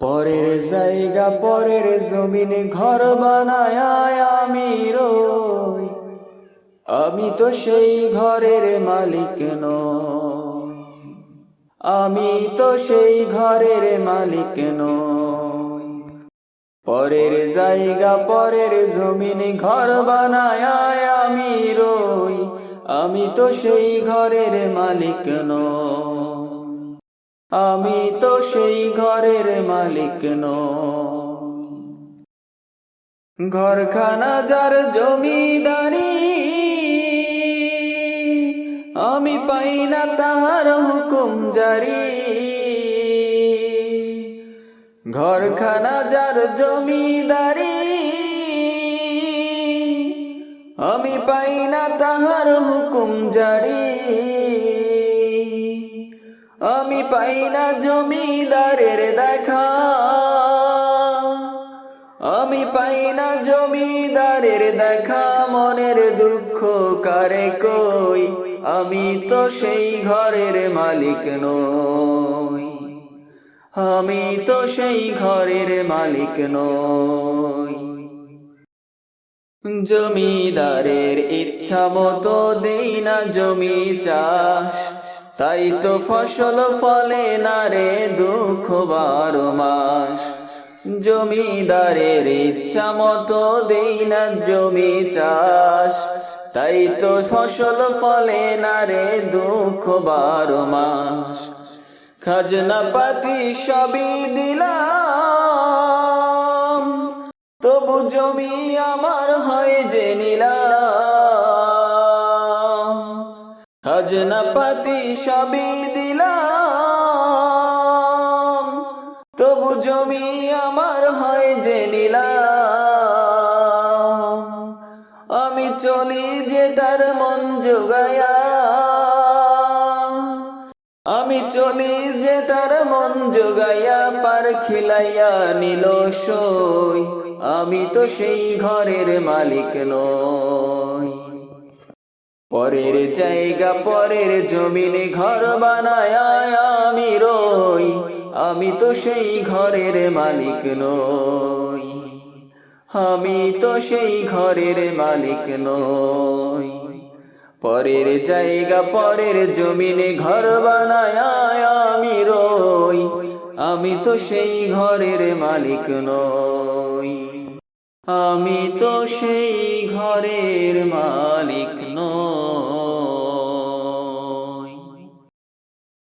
পরের জায়গা পরের জমিনে ঘর বানায় আমি রই, আমি তো সেই ঘরের মালিক নই, আমি তো সেই ঘরের মালিক নই। পরের জায়গা পরের জমিনে ঘর বানায় আমি রই, আমি তো সেই ঘরের মালিক নই, আমি তো সেই ঘরের মালিক নই। ঘরখানা যার জমিদারি, আমি পাই না তাহার হুকুম জারি। ঘরখানা যার জমিদারি, আমি পাই না তাহার হুকুম জারি। আমি পাই না জমিদারের দেখা, আমি পাই না জমিদারের দেখা। মনের দুঃখ কারে কই, আমি তো সেই ঘরের মালিক নই, আমি তো সেই ঘরের মালিক নই। জমিদারের ইচ্ছা মতো দেই না জমি চাষ, তাই তো ফসল ফলে না রে দুঃখ 12 মাস। জমিদারের ইচ্ছা মতো দেই না জমি চাষ, তাই তো ফসল ফলে না রে দুঃখ 12 মাস। খাজনা পাতি সবই দিলাম, তবু জমি আমার হয় যে নিলাম। খাজনা পাতি সবই দিলাম, তবু জমি আমার হয় যে নিলাম। আমি চলি যে তার মন জোগায়া, আমি চলি যে তার মন জোগাইয়া, পার খিলাইয়া নিল সই, আমি তো সেই ঘরের মালিক নই। পরের জায়গা পরের জমিনে ঘর বানায় আমি রই, আমি তো সেই ঘরের মালিক নই, আমি তো সেই ঘরের মালিক নই। পরের জায়গা পরের জমিনে ঘর বানায় আমি রই, আমি তো সেই ঘরের মালিক নই, আমি তো সেই ঘরের মালিক